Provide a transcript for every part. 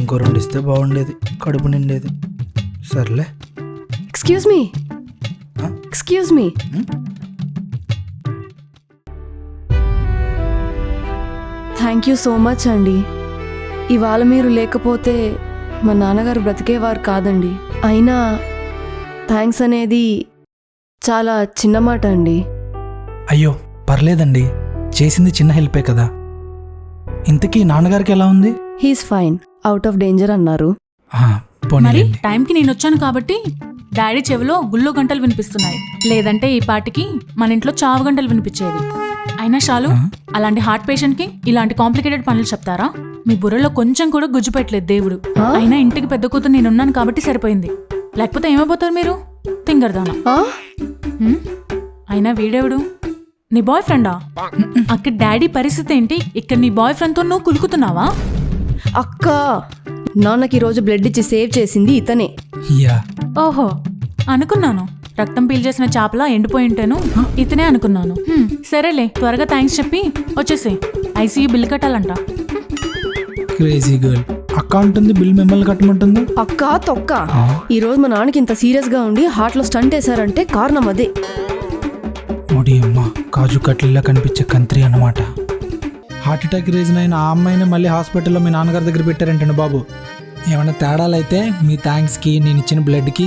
ఇంకో 2 ఇస్తే బాగుండేది, కడుపు నిండేది. సర్లే. Excuse me. Thank you so much అండి. ఇవాళ మీరు లేకపోతే మా నాన్నగారు బ్రతికేవారు కాదండి. అయినా థ్యాంక్స్ అనేది చాలా చిన్న మాట అండి. అయ్యో పర్లేదండి, చేసింది చిన్న హెల్పే కదా. ఇంతకీ నాన్నగారికి ఎలా ఉంది? He's fine, out of danger అన్నారు. మరి టైంకి నేను వచ్చాను కాబట్టి డాడీ చెవిలో గుళ్ళో గంటలు వినిపిస్తున్నాయి, లేదంటే ఈ పాటికి మన ఇంట్లో చావు గంటలు వినిపించేవి. అయినా చాలు, అలాంటి హార్ట్ పేషెంట్ కి ఇలాంటి కాంప్లికేటెడ్ పనులు చెప్తారా? మీ బుర్రలో కొంచెం కూడా గుజ్జు పెట్టలేదు దేవుడు. అయినా ఇంటికి పెద్ద కూతురు నేనున్నాను కాబట్టి సరిపోయింది, లేకపోతే ఏమైపోతారు మీరు? తింగర్దానా. అయినా వీడెవడు? నీ బాయ్ ఫ్రెండా? అక్కడ డాడీ పరిస్థితి ఏంటి? ఇక్కడ నీ బాయ్ ఫ్రెండ్ తో నువ్వు కులుకుతున్నావా? అక్క, నాన్నకి ఈరోజు బ్లడ్ ఇచ్చి సేవ్ చేసింది ఇతనే. ఓహో, అనుకున్నాను రక్తం పీల్చేసిన చేపలా ఎండిపోయి ఉంటేను ఇతనే అనుకున్నాను. సరేలే, త్వరగా థ్యాంక్స్ చెప్పి వచ్చేసి ఐసీయూ బిల్ కట్టాలంట. Crazy girl. అక్క అంటుంది బిల్ మిమ్మల్ని కట్టమంటుంది. అక్క తొక్క, ఈ రోజు మా నాన్నకి ఇంత సీరియస్ గా ఉండి హార్ట్ లో స్టంట్ వేశారంటే కారణం అదే. ఓడి అమ్మ, కాజు కట్లీలా కనిపించే కంత్రి అన్నమాట. హార్ట్ అటాక్ రీజన్ అయిన ఆ అమ్మాయిని మళ్ళీ హాస్పిటల్లో మీ నాన్నగారి దగ్గర పెట్టారంటండి బాబు. ఏమైనా తేడాలైతే మీ థ్యాంక్స్కి, నేను ఇచ్చిన బ్లడ్కి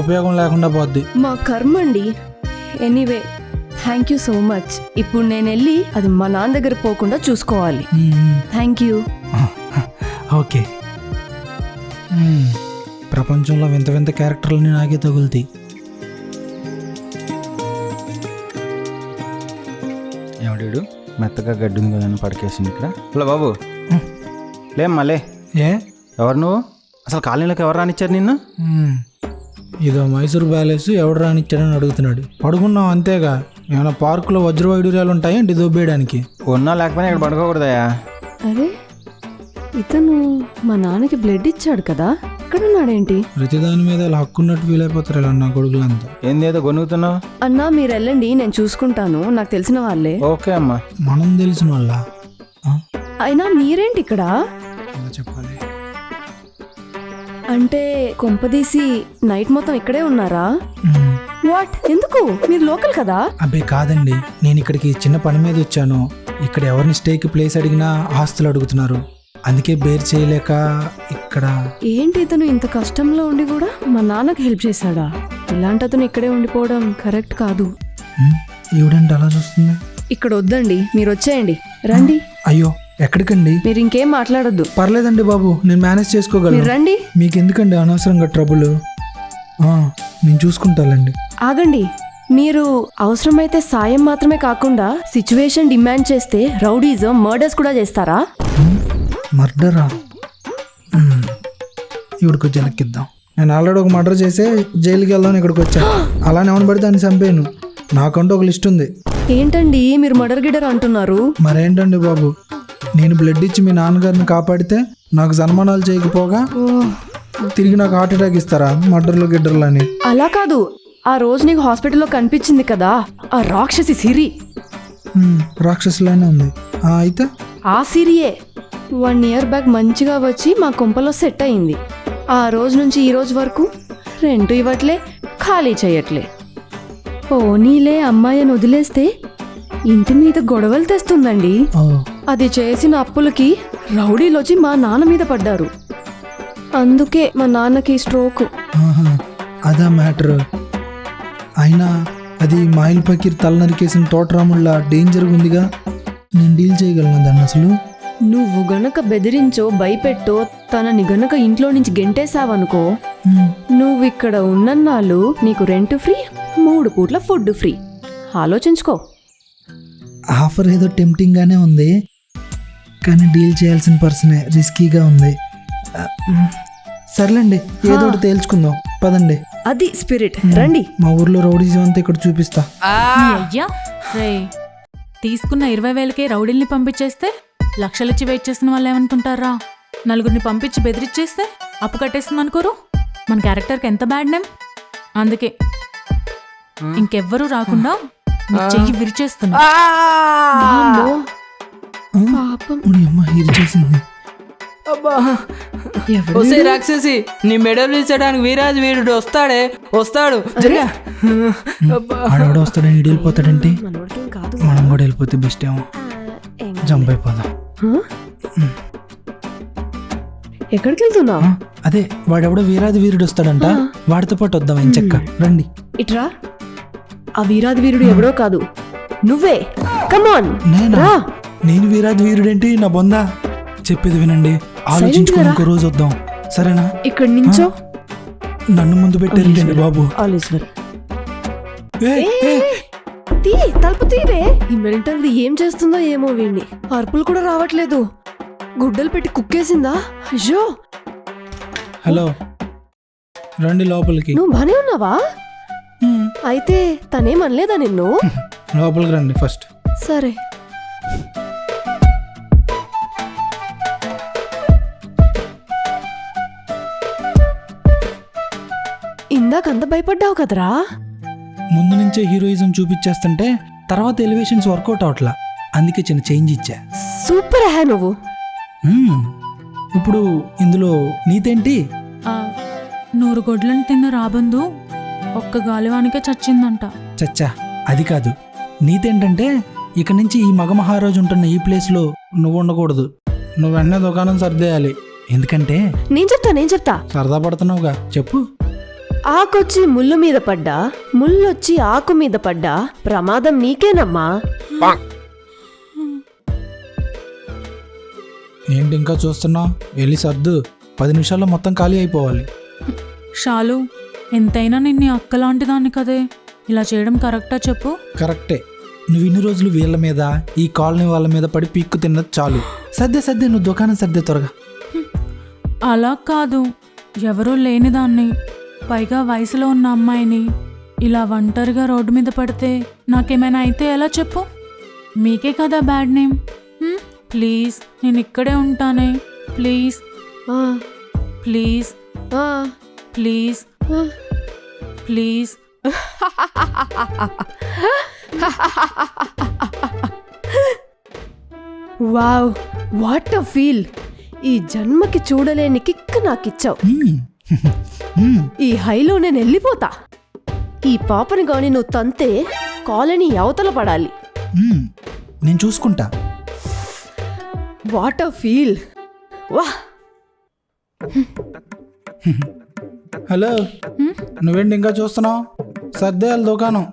ఉపయోగం లేకుండా పోద్ది. మా కర్మ అండి. Anyway, thank you so much. ఇప్పుడు నేను వెళ్ళి అది మా నాన్న దగ్గర పోకుండా చూసుకోవాలి. Thank you. ఓకే. ప్రపంచంలో వింత వింత క్యారెక్టర్లని నాకే తగులుతాయి. ఏమడు మెత్తగా గడ్డి ఉంది కదా పడికేసింది ఇక్కడ. హలో బాబు, లేమ్మా లే. ఎవరు నువ్వు? అసలు కాలనీలోకి ఎవరు రానిచ్చారు నిన్ను? ఇదో మైసూర్ ప్యాలెస్ ఎవడు రానిచ్చారని అడుగుతున్నాడు. పడుకున్నాం అంతేగా. ఏమైనా పార్కులో వజ్ర వైడూర్యాలు ఉంటాయండి దొబ్బేయడానికి? ఉన్నా లేకపోయినా ఇక్కడ పడుకోకూడదయా. అరే, ఇతను మా నాన్నకి బ్లడ్ ఇచ్చాడు కదా, ఇక్కడ ఉన్నాడేంటి? ప్రతిదాని మీద ఇలా హక్కున్నట్టు ఫీల్ అయిపోతారు ఇలా నా కొడుకులంతా. ఏందేదో గొనుగుతున్నావు? అన్నా మీరు వెళ్ళండి, నేను చూసుకుంటాను, నాకు తెలిసిన వాళ్ళే. ఓకే అమ్మా. మనం తెలిసిన వాళ్ళ? అయినా మీరేంటి ఇక్కడ? చెప్పాలి అంటే కొంపదీసి నైట్ మొత్తం ఇక్కడే ఉన్నారా? వాట్, ఎందుకు? మీరు లోకల్ కదా? అబ్బే కాదండి, నేను ఇక్కడికి చిన్న పని మీద వచ్చాను. ఇక్కడ ఎవరిని స్టేకి ప్లేస్ అడిగినా ఆస్తులు అడుగుతున్నారు, అందుకే బేర్ చేయలేక ఇక్కడ. ఏంటి ఇతను ఇంత కష్టంలో ఉండి కూడా మా నాన్నకి హెల్ప్ చేశాడా? ఇలాంటి అతను ఇక్కడే ఉండిపోవడం కరెక్ట్ కాదు. ఏమిటంటే అలా చూస్తుంది? ఇక్కడ వద్దండి, మీరు వచ్చేయండి. రండి. అయ్యో ఎక్కడికండి? మీరు ఇంకేం మాట్లాడొద్దు. పర్లేదండి బాబు, నేను మేనేజ్ చేసుకోగలను. రండి. మీకు ఎందుకండి అనవసరంగా ట్రబుల్? నేను చూసుకుంటానండి. ఆగండి. మీరు అవసరమైతే సాయం మాత్రమే కాకుండా సిచ్యువేషన్ డిమాండ్ చేస్తే రౌడీజం, మర్డర్స్ కూడా చేస్తారా? మర్డరా? ఇవిడికి జలకిద్దాం. నేను ఆల్రెడీ ఒక మర్డర్ చేసే జైలుకి వెళ్దాం ఇక్కడికి వచ్చాను. అలానే ఎవరు పడితే దాన్ని చంపాను. నాకంటూ ఒక లిస్ట్ ఉంది. ఏంటండి మీరు మర్డర్ గిడర్ అంటున్నారు? మరేంటండి బాబు, నేను బ్లడ్ ఇచ్చి మీ నాన్నగారిని కాపాడితే నాకు సన్మానాలు చేయకపోగా తిరిగి నాకు హార్ట్ అటాక్ ఇస్తారా? మర్డర్లు గిడ్డర్లు అని. అలా కాదు, ఆ రోజు నీకు హాస్పిటల్లో కనిపించింది కదా ఆ రాక్షసి సిరి. రాక్షసులానే ఉంది. అయితే ఆ సిరియే 1 year బ్యాక్ మంచిగా వచ్చి మా కొంపలో సెట్ అయింది. ఆ రోజు నుంచి ఈ రోజు వరకు రెంట్ ఇవ్వట్లే, ఖాళీ చేయట్లే. పోనీలే అమ్మాయిని వదిలేస్తే ఇంటి మీద గొడవలు తెస్తుందండి. అది చేసిన అప్పులకి రౌడీలొచ్చి మా నాన్న మీద పడ్డారు. అందుకే మా నాన్నకి స్ట్రోక్. అదా మ్యాటర్. అయినా అది మాయిల్ పకీర్ తల నరికేసిన తోటరాముళ్ళ డేంజర్గా ఉందిగా. నేను డీల్ చేయగలను దాన్ని. అసలు నువ్వు గనక బెదిరించో, భయపెట్టో, తనని గనక ఇంట్లో నుంచి గెంటేసావనుకో, నువ్వు ఇక్కడ ఉన్నన్నాళ్ళు నీకు రెంట్ ఫ్రీ, 3 పూట్ల ఫుడ్ ఫ్రీ. ఆలోచించుకో. ఆఫర్ ఏదో టెంప్టింగ్గానే ఉంది, కానీ డీల్ చేయాల్సిన పర్సనే రిస్కీగా ఉంది. సర్లేండి, ఏదో ఒకటి తేల్చుకుందాం. పదండి. అది స్పిరిట్. రండి. మా ఊర్లో రౌడీజం అంతా ఇక్కడ చూపిస్తా. అయ్యా రే, తీసుకున్న 20,000కే రౌడీల్ని పంపించేస్తే లక్షలిచ్చి వెయిట్ చేసిన వాళ్ళు ఏమనుకుంటారా? 4 పంపించి బెదిరిచ్చేస్తే అప్పు కట్టేస్తుంది అనుకోరు? మన క్యారెక్టర్కి ఎంత బ్యాడ్ నేమ్. అందుకే ఇంకెవ్వరూ రాకుండా చెయ్యి విరిచేస్తున్నా. పాపం. అమ్మ ఇరిచేసింది. అబ్బా వస్తే రాక్షసి నీ మెడలు ఇచ్చడానికి వీరుడు వస్తాడు జరిగా ఆడవాడు వస్తాడని ఇటు వెళ్ళిపోతాడంటే మనం కూడా వెళ్ళిపోతే బెస్ట్ ఏమో. జంప్ అయిపోదాం. ఎక్కడికి వెళ్తున్నావు? అదే వాడెవడో వీరుడు వస్తాడంట, వాడితో పాటు వద్దాం. ఏం చెక్క రండి. ఇట్రా. ఆ వీరుడు ఎవడో కాదు, నువ్వే. కమాన్. నేనా? నేను వీరుడేంటి నా బొందా? చెప్పేది వినండి, ఆలోచించుకుని ఇంకో రోజు వద్దాం సరేనా? ఇక్కడి నుంచో నన్ను ముందు పెట్టారండి బాబు. తలుపు తీరే. ఈ మిలిటరీ ఏం చేస్తుందో ఏమో, వీడిని అరుపులు కూడా రావట్లేదు. గుడ్డలు పెట్టి కుక్కేసిందా? అయ్యో. హలో, రండి లోపలికి. నువ్వు బానే ఉన్నావా? అయితే తనేమనలేదా నిన్ను? లోపలికి రండి ఫస్ట్. సరే. ఇందాకంత భయపడ్డావు కదరా? ముందు నుంచే హీరోయిజం చూపించేస్తుంటే తర్వాత ఎలివేషన్స్ వర్కౌట్ అవట్లా, అందుకే చిన్న చేంజ్ ఇచ్చా. సూపర్ హే నువ్వు. ఇప్పుడు ఇందులో నీతేంటి? 100 గొడ్లను తిన్న రాబందు ఒక్క గాలివానికే చచ్చిందంట. చచ్చా, అది కాదు. నీతేంటంటే ఇక నుంచి ఈ మగ మహారాజు ఉంటున్న ఈ ప్లేస్లో నువ్వు ఉండకూడదు. నువ్వు వెన్న దుకాణం సర్దేయాలి. ఎందుకంటే నేను చెప్తా. సరదా పడుతున్నావుగా, చెప్పు. ఆకొచ్చి ముళ్ళు మీద పడ్డా, ముళ్ళొచ్చి ఆకు మీద పడ్డా ప్రమాదం నీకేనమ్మా. ఏంటి ఇంకా చూస్తున్నావు? వెళ్ళి సర్దు. 10 నిమిషాల్లో మొత్తం ఖాళీ అయిపోవాలి. షాలు, ఎంతైనా నిన్ను అక్కలాంటి దాన్ని కదే, ఇలా చేయడం కరెక్టా చెప్పు? కరెక్టే. నువ్వు ఇన్ని రోజులు వీళ్ళ మీద, ఈ కాలనీ వాళ్ళ మీద పడి పీక్కు తిన్నది చాలు. సర్దే నువ్వు దుకాణం సర్దే త్వరగా. అలా కాదు, ఎవరూ లేనిదాన్ని, పైగా వయసులో ఉన్న అమ్మాయిని ఇలా ఒంటరిగా రోడ్డు మీద పడితే నాకేమైనా అయితే ఎలా చెప్పు? మీకే కదా బ్యాడ్ నేమ్. ప్లీజ్, నేను ఇక్కడే ఉంటానే. Please please please please. Wow, what a feel. ఈ జన్మకి చూడలేని కిక్ నాకిచ్చావు. ఈ హైలో నేను వెళ్ళిపోతా. ఈ పాపని గాని నువ్వు తంతే కాలనీ అవతల పడాలి. నేను చూసుకుంటా. What a feel. వా. హలో, నువ్వేంటి ఇంకా చూస్తున్నావు? సర్దేయాలి దుకాణం.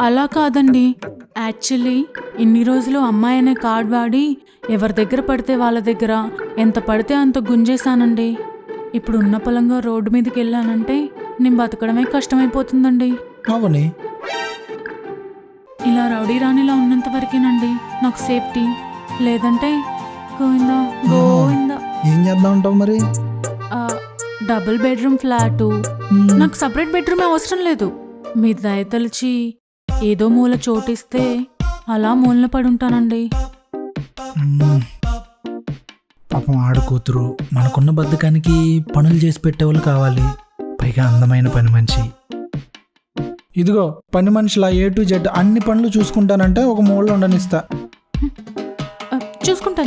అలా కాదండి, యాక్చువల్లీ ఇన్ని రోజులు అమ్మాయి అనే కార్డ్ వాడి ఎవరి దగ్గర పడితే వాళ్ళ దగ్గర ఎంత పడితే అంత గుంజేశానండి. ఇప్పుడు ఉన్న పొలంగా రోడ్డు మీదకి వెళ్ళానంటే నేను బతకడమే కష్టమైపోతుందండి. అవునే, ఇలా రౌడీ రాణిలా ఉన్నంత వరకేనండి నాకు సేఫ్టీ, లేదంటే గోవిందా గోవిందా. ఏం చేద్దాం అంటావు మరి? డబుల్ బెడ్రూమ్ ఫ్లాటు, నాకు సపరేట్ బెడ్రూమ్ అవసరం లేదు. మీ దయ తలిచి ఏదో మూల చోటిస్తే అలా మూలన పడుంటానండి. పాపం ఆడ కూతురు, మనకున్న బద్ధకానికి పనులు చేసి పెట్టేవాళ్ళు కావాలి, పైగా అందమైన పని మనిషి. ఇదిగో పని మనిషిలా A to Z అన్ని పనులు చూసుకుంటానంటే ఒక మూలలో ఉండనిస్తా.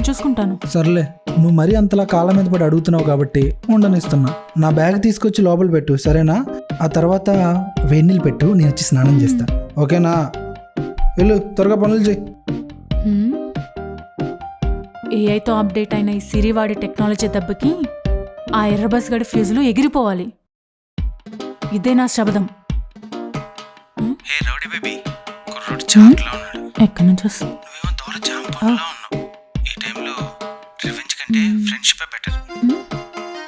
చూసుకుంటాను. సర్లే, నువ్వు మరీ అంతలా కాళ్ళ మీద పడి అడుగుతున్నావు కాబట్టి ఉండనిస్తున్నా. నా బ్యాగ్ తీసుకొచ్చి లోపల పెట్టు సరేనా? ఆ తర్వాత వేడినీళ్ళు పెట్టు, నేను వచ్చి స్నానం చేస్తా. ఓకేనా? వెళ్ళు, త్వరగా పనులు చేయి. ఏఐతో అప్డేట్ అయిన ఈ సిరి వాడే టెక్నాలజీ దెబ్బకి ఆ ఎర్ర బస్ గడి ఫ్యూజులు ఎగిరిపోవాలి. ఇదే నా శబ్దం. ఎక్కడి నుంచి వస్తుంది? ఈ టైంలో రివెంజ్ కంటే ఫ్రెండ్షిప్ బెటర్.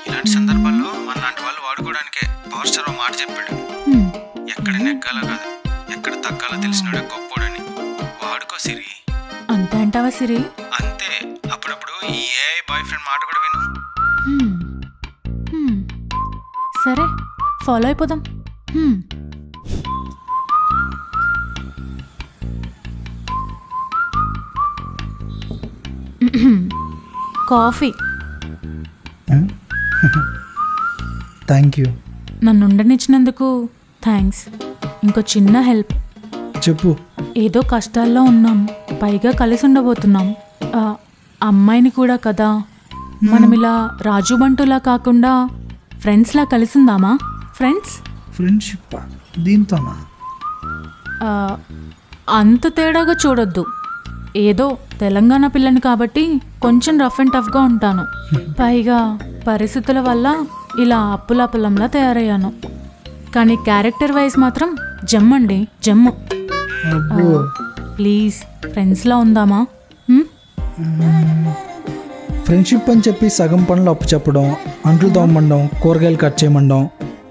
ఇలాంటి సందర్భాల్లో మన లాంటి వాళ్ళు వాడుకోవడానికే పవర్ స్టార్ మాట చెప్పాడు, ఎక్కడ నెగ్గాలో కాదు ఎక్కడ తగ్గాలో తెలిసినాడే గొప్పోడని. వాడుకో సిరి. అంతే అంటావా సిరి? అంతే. అప్పుడప్పుడు ఈ ఏఐ బాయ్ ఫ్రెండ్ మాట కూడా విను. సరే, ఫాలో అయిపోదాం. కాఫీ. Thank you. నన్ను ఉండనిచ్చినందుకు థ్యాంక్స్. ఇంకో చిన్న హెల్ప్. చెప్పు. ఏదో కష్టాల్లో ఉన్నాం, పైగా కలిసి ఉండబోతున్నాం. అమ్మాయిని కూడా కదా, మనం ఇలా రాజు బంటులా కాకుండా ఫ్రెండ్స్లా కలిసిందామా? Friends friendship దీంతోనా? అంత తేడాగా చూడొద్దు. ఏదో తెలంగాణ పిల్లని కాబట్టి కొంచెం రఫ్ అండ్ టఫ్గా ఉంటాను. పైగా పరిస్థితుల వల్ల ఇలా అప్పులాపలంలా తయారయ్యాను. కానీ క్యారెక్టర్ వైజ్ మాత్రం జమ్మండి, జమ్ము. ప్లీజ్ ఫ్రెండ్స్లా ఉందామా? ఫ్రెండ్షిప్ అని చెప్పి సగం పనులు అప్పు చెప్పడం, అంట్లు తోమడం, కూరగాయలు కట్ చేయమండం,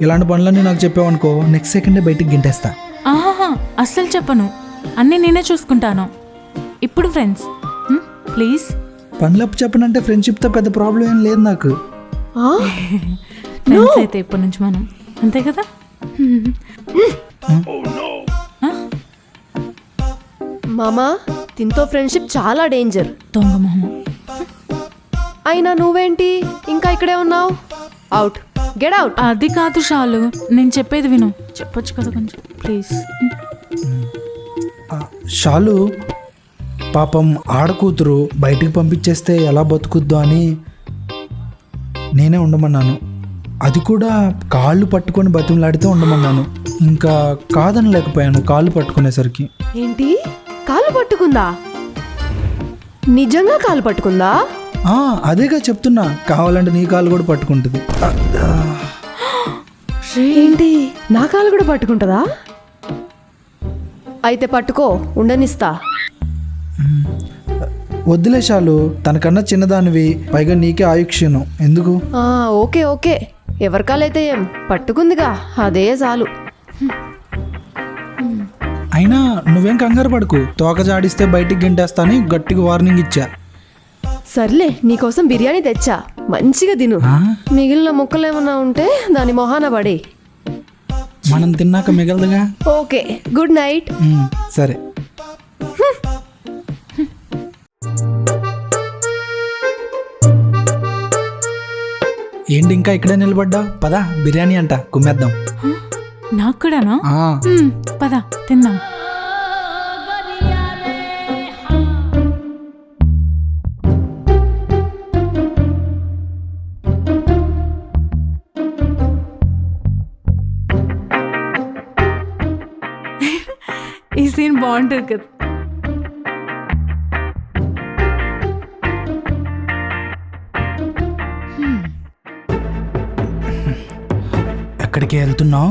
ఇలాంటి పనులన్నీ నాకు చెప్పావనుకో నెక్స్ట్ సెకండే బయటికి గింటేస్తా. ఆహాహా, అస్సలు చెప్పను. అన్నీ నేనే చూసుకుంటాను. ఇప్పుడు ఫ్రెండ్స్ ప్లీజ్. పనులు అప్పు చెప్పనంటే ఫ్రెండ్షిప్తో పెద్ద ప్రాబ్లం ఏం లేదు నాకు. ఫ్రెండ్స్ అయితే ఇప్పటి నుంచి మనం అంతే కదా. మామా దీంతో ఫ్రెండ్షిప్ చాలా డేంజర్. దొంగ మొహం. అయినా నువ్వేంటి ఇంకా ఇక్కడే ఉన్నావు? Out, get out. అది కాదు షాలు, నేను చెప్పేది విను. చెప్పొచ్చు కదా కొంచెం ప్లీజ్. షాలు పాపం ఆడకూతురు బయటికి పంపించేస్తే ఎలా బతుకుద్దో అని నేనే ఉండమన్నాను. అది కూడా కాళ్ళు పట్టుకొని బతిమలాడితే ఉండమన్నాను. ఇంకా కాదనలేకపోయాను కాళ్ళు పట్టుకునేసరికి. ఏంటి కాలు పట్టుకుందా? నిజంగా కాలు పట్టుకుందా? అదేగా చెప్తున్నా, కావాలంటే నీ కాలు కూడా పట్టుకుంటుంది. ఏంటి నా కాలు కూడా పట్టుకుంటుందా? అయితే పట్టుకో, ఉండనిస్తా. వద్దులే షాలు, తనకన్నా చిన్నదానివి, పైగా నీకే ఆయుక్షీణం ఎందుకు? ఓకే ఓకే, ఎవరి కాలైతే ఏం, పట్టుకుందిగా అదే చాలు. అయినా నువ్వేం కంగారు పడుకు, తోక జాడిస్తే బయటికి గెంటేస్తా అని గట్టిగా వార్నింగ్ ఇచ్చా. సర్లే, నీకోసం బిర్యానీ తెచ్చా, మంచిగా తిను. మిగిలిన ముక్కలు ఏమన్నా ఉంటే దాని మొహాన పడే. మనం తిన్నాక మిగలదుగా. Okay, good night. సరే. ఏంటి ఇంకా ఇక్కడే నిలబడ్డా? పద బిర్యానీ అంట కుమ్మేద్దాం. నాకు కూడానా? పద తిందాం. ఈ సీన్ బాగుంటుంది కదా. ఎక్కడికి వెళ్తున్నావు?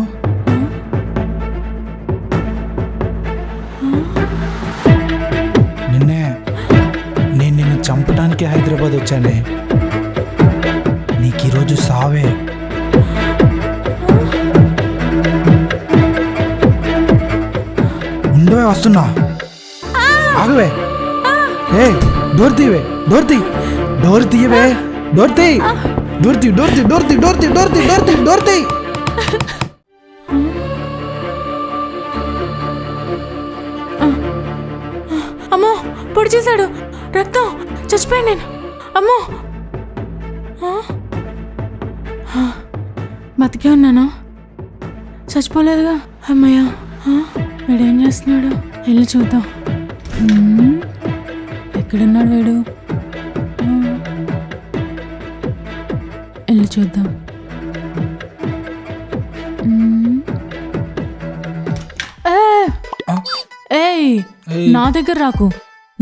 నేను నిన్ను చంపడానికి హైదరాబాద్ వచ్చానే. నీకు ఈరోజు సావే. ఉండవే, వస్తున్నా. ఆగవే. ఏ డోర్ తీవే, డోర్ తీ, డోర్ తీయవే, డోర్ తీ, డోర్ తీ, డోర్ తీ, డోర్ తీ, డోర్ తీ, డోర్ తీ, డోర్ తీ, డోర్ తీ. అమ్మో, పొడి చేశాడు, రక్తం, చచ్చిపోయాను నేను. అమ్మో, బతికే ఉన్నానా? చచ్చిపోలేదుగా. అమ్మయ్యా. వీడేం చేస్తున్నాడు? వెళ్ళి చూద్దాం. ఎక్కడున్నాడు వీడు? వెళ్ళి చూద్దాం. ఏయ్, నా దగ్గర రాకు.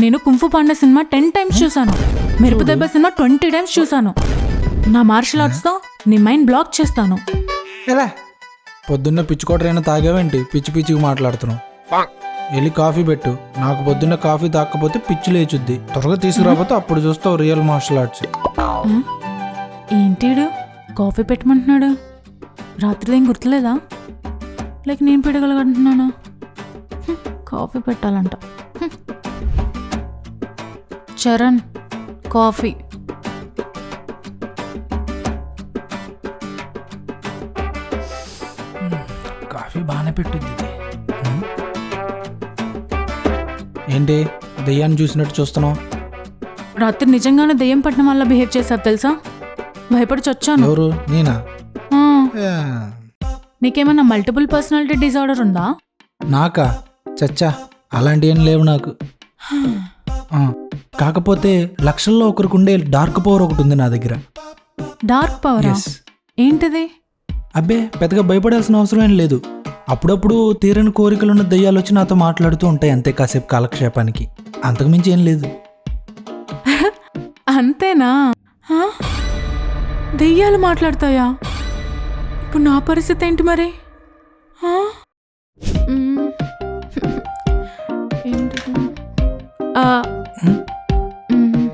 నేను కుంఫు పాండా సినిమా 10 times చూసాను. మెరుపు దెబ్బ సినిమా 20 times చూసాను. నా మార్షల్ ఆర్ట్స్తో నీ మైండ్ బ్లాక్ చేస్తాను. ఎలా పొద్దున్న పిచ్చుకోటరైనా తాగావేంటి? పిచ్చి పిచ్చికి మాట్లాడుతున్నావు. వెళ్ళి కాఫీ పెట్టు. నాకు పొద్దున్న కాఫీ తాకపోతే పిచ్చి లేచుద్ది. త్వరగా తీసుకురాకపోతే అప్పుడు చూస్తావు రియల్ మార్షల్ ఆర్ట్స్. ఏంటిడు కాఫీ పెట్టమంటున్నాడు? రాత్రిదేం గుర్తులేదా? లేక నేను పెడగలగంటున్నానా? కాఫీ పెట్టాలంట. చరణ్, కాఫీ. కాఫీ బాగానే పెట్టుద్ది ఇది. ఏంటి దెయ్యాన్ని చూసినట్టు చూస్తున్నావు? రాత్రి నిజంగానే దెయ్యం పట్టణం వల్ల బిహేవ్ చేశారు తెలుసా? భయపడి చచ్చాను. ఎవరు? నేనా? నీకేమన్నా మల్టిపుల్ పర్సనాలిటీ డిజార్డర్ ఉందా? నాకా? చచ్చా, అలాంటి ఏం లేవు నాకు. కాకపోతే లక్షల్లో ఒకరికి ఉండే డార్క్ పవర్ ఒకటి ఉంది నా దగ్గర. డార్క్ పవరా? Yes. ఏంటిది? అబ్బే పెద్దగా భయపడాల్సిన అవసరం ఏం లేదు. అప్పుడప్పుడు తీరని కోరికలున్న దయ్యాలు వచ్చి నాతో మాట్లాడుతూ ఉంటాయి, అంతే కాసేపు కాలక్షేపానికి. అంతకుమించి ఏం లేదు. అంతేనా? ఆ? దెయ్యాలు మాట్లాడతాయా? ఇప్పుడు నా పరిస్థితి ఏంటి మరి? ఆ? మ్మ్. ఏంటిది? ఆ, హ్మ్? మ్మ్.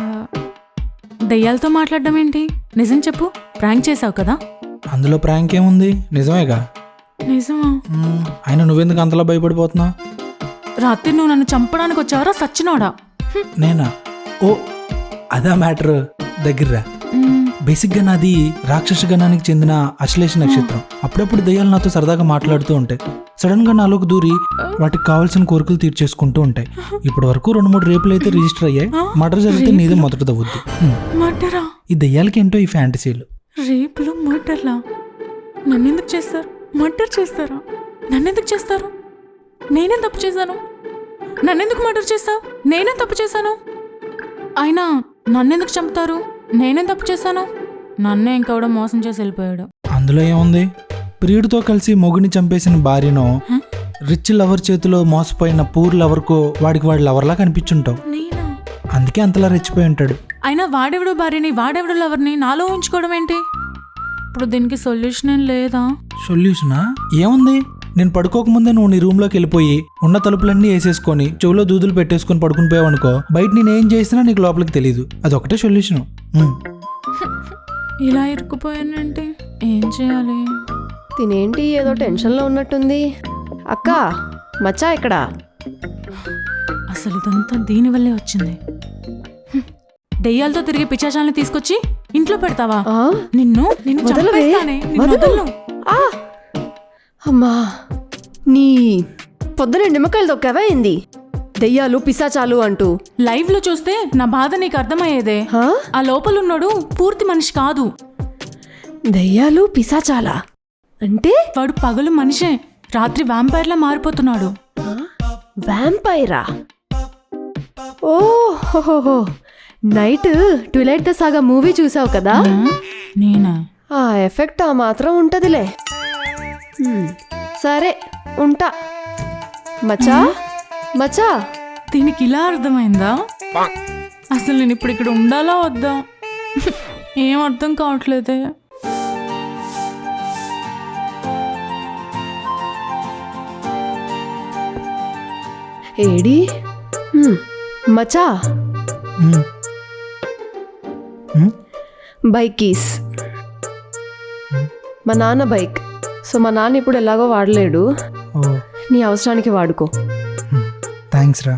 ఆ, దెయ్యాలతో మాట్లాడడం ఏంటి? నిజం చెప్పు, ప్రాంక్ చేసావు కదా? అందులో ప్రాంక్ ఏముంది, నిజమేగా. నిజమా? అయినా నువ్వెందుకు అంతలా భయపడిపోతున్నావు? రాత్రి నువ్వు నన్ను చంపడానికి వచ్చావరా సచ్చినోడా? నేనా? ఓ అదా మ్యాటర్, దగ్గర్రా. మ్మ్. బేసిక్గా నాది రాక్షస గణానికి చెందిన అశ్లేష నక్షత్రం. అప్పుడప్పుడు దయ్యాలు నాతో సరదాగా మాట్లాడుతూ ఉంటాయి. సడన్ గా నాలోకి దూరి వాటికి కావాల్సిన కోరికలు తీర్చేసుకుంటూ ఉంటాయి. ఇప్పటి వరకు 2-3 రేపులు అయితే రిజిస్టర్ అయ్యాయి. మర్డర్ జరిగితే నీదే మొదటిదవుద్ది. మర్డరా? ఈ దయ్యాలకి ఏంటో ఈ ఫ్యాంటసీలు. రేపులు మర్డర్లా? నన్నెందుకు చేస్తారు? మర్డర్ చేస్తారా? నన్నెందుకు చేస్తారు? నేనేం తప్పు చేశాను? నన్నెందుకు మర్డర్ చేస్తావు? నేనేం తప్పు చేశాను? అయినా నన్నెందుకు చంపుతారు? నేనేం తప్పు చేశాను? నన్నే ఇంకెవడో మోసం చేసి వెళ్ళిపోయాడు. అందులో ఏముంది? ప్రియుడితో కలిసి మొగుని చంపేసిన భార్యనో, రిచ్ లవర్ చేతిలో మోసపోయిన పూర్ లవర్కో వాడికి వాడి లవర్లా కనిపించుంటావు. నేనా? అందుకే అంతలా రెచ్చిపోయి ఉంటాడు. అయినా వాడెవడు భార్యని వాడెవడు లవర్ని నాలో ఉంచుకోవడం ఏంటి? ఇప్పుడు దీనికి సొల్యూషన్ ఏం లేదా? సొల్యూషనా? ఏముంది? నేను పడుకోకముందే నువ్వు నీ రూమ్లోకి వెళ్ళిపోయి ఉన్న తలుపులన్నీ వేసేసుకొని చెవులో దూదులు పెట్టేసుకొని పడుకుని పోయావనుకో, బయట నేనేం చేసినా నీకు లోపలికి తెలీదు. అదొకటే సొల్యూషను. ఇలా ఇరుక్కుపోయానంటే ఏం చేయాలి? తినేంటి ఏదో టెన్షన్లో ఉన్నట్టుంది. అక్క, మచ్చా ఇక్కడ. అసలు ఇదంతా దీనివల్లే వచ్చింది. దెయ్యాలతో తిరిగి పిశాచాలను తీసుకొచ్చి ఇంట్లో పెడతావా? ఆ? నిన్ను వదలవే. చంపేస్తానే. నిన్ను వదలు. వదలను. ఆ! అమ్మా, నీ పొద్దున నిమ్మకాయలు దొక్కావా ఏంది? దెయ్యాలు పిశాచాలు అంటూ. లైవ్ లో చూస్తే నా బాధ నీకు అర్థమయ్యేదే. హా? ఆ లోపలున్నాడు పూర్తి మనిషి కాదు. దెయ్యాలు పిశాచాలా అంటే? వాడు పగలు మనిషే, రాత్రి వ్యాంపైర్లా మారిపోతున్నాడు. వ్యాంపైరా? ఓహోహో, night twilight the saga movie చూసావు కదా? నేనా? ఆ ఎఫెక్ట్ ఆ మాత్రం ఉంటదిలే. సరే ఉంటా. మచ్చా మచ్చా, దీనికి ఇలా అర్థమైందా? అసలు నేను ఇప్పుడు ఇక్కడ ఉండాలా వద్దా? ఏం అర్థం కావట్లేదే. ఏడి మచ్చా, బైక్ కీస్. మా నాన్న బైక్. సో మా నాన్న ఇప్పుడు ఎలాగో వాడలేడు, ఓ నీ అవసరానికి వాడుకో. థ్యాంక్స్ రా.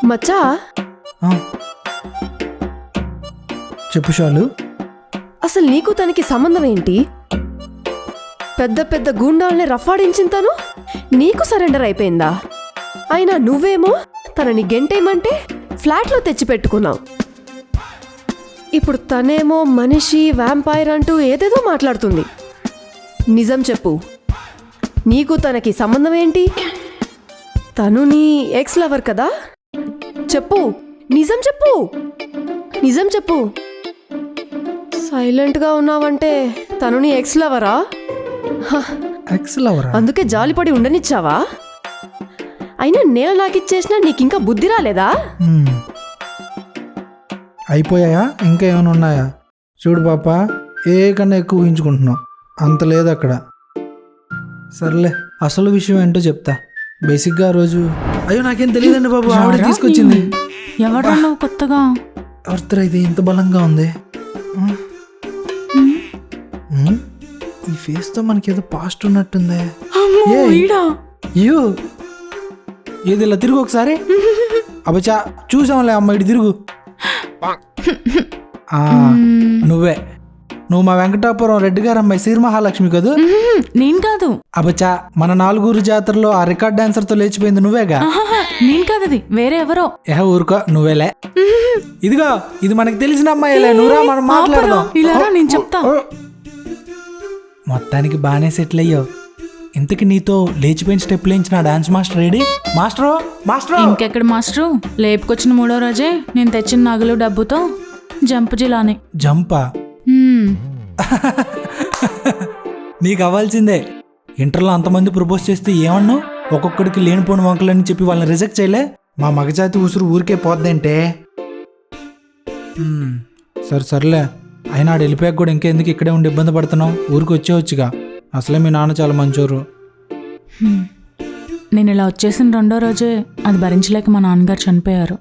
మచ్చా, ఆ. చెప్పు షాలు. అసలు నీకు తనకి సంబంధం ఏంటి? పెద్ద పెద్ద గూండాల్ని రఫాడించిన తను నీకు సరెండర్ అయిపోయిందా? అయినా నువ్వేమో తనని గెంటేయమంటే ఫ్లాట్లో తెచ్చిపెట్టుకున్నావు. ఇప్పుడు తనేమో మనిషి, వ్యాంపైర్ అంటూ ఏదేదో మాట్లాడుతుంది. నిజం చెప్పు, నీకు తనకి సంబంధం ఏంటి? తను నీ ఎక్స్ లవర్ కదా? చెప్పు, నిజం చెప్పు, నిజం చెప్పు. సైలెంట్గా ఉన్నావంటే తను నీ ఎక్స్ లవరా? ఎక్స్ లవరా? అందుకే జాలిపడి ఉండనిచ్చావా? అయినా నేల నాకిచ్చేసినా నీకింకా బుద్ధి రాలేదా? అయిపోయాయా? ఇంకా ఏమైనా ఉన్నాయా? చూడు పాప, ఏ కన్నా ఎక్కువ ఊహించుకుంటున్నావు. అంత లేదు అక్కడ. సర్లే, అసలు విషయం ఏంటో చెప్తా. బేసిక్గా ఆ రోజు, అయ్యో నాకేం తెలియదండి బాబు, ఆవిడ తీసుకొచ్చింది. ఎవడ్రా నువ్వు కొత్తగా? ఎవరితో ఇది ఇంత బలంగా ఉంది? ఈ ఫేస్తో మనకేదో పాస్ట్ ఉన్నట్టుందే. ఏది ఇలా తిరుగు ఒకసారి. అబ్బచా చూసాంలే అమ్మ, ఇటు తిరుగు. నువ్వే, నువ్వు మా వెంకటాపురం రెడ్డి గారు అమ్మాయి శ్రీ మహాలక్ష్మి కదా? నేను కాదు. అబ్బచా, మన 4 జాతరలో ఆ రికార్డ్ డాన్సర్ తో లేచిపోయింది నువ్వేగా? నేను కాదు, అది వేరే ఎవరో. ఊరుకో, నువ్వేలే. ఇదిగో, ఇది మనకి తెలిసిన అమ్మాయిలే. నువ్వురా, మనం మాట్లాడదాం. ఇలా నేను చెప్తా. మొత్తానికి బాగానే సెటిల్ అయ్యావు. ఇంతకి నీతో లేచిపోయిన స్టెప్ లేయించిన డాన్స్ మాస్టర్ ఏడి? మాస్టరు మాస్టరు ఇంకెక్కడ మాస్టరు, లేపుకొచ్చిన 3వ రోజే నేను తెచ్చిన నగలు డబ్బుతో జంపు జిలాని. జంపా? నీకు అవ్వాల్సిందే. ఇంటర్లో అంతమంది ప్రపోజ్ చేస్తే ఏమన్నావు? ఒక్కొక్కడికి లేనిపోని వంకలని చెప్పి వాళ్ళని రిజెక్ట్ చేయలే? మా మగజాతి ఉసురు ఊరికే పోద్దంటే. సర్లే, అయినా ఆడు వెళ్ళిపోయాక కూడా ఇంకెందుకు ఇక్కడే ఉండి ఇబ్బంది పడుతున్నావు? ఊరికి వచ్చేవచ్చుగా, అసలే మీ నాన్న చాలా మంచోరు. నేను ఇలా వచ్చేసిన 2వ రోజే అది భరించలేక మా నాన్నగారు చనిపోయారు.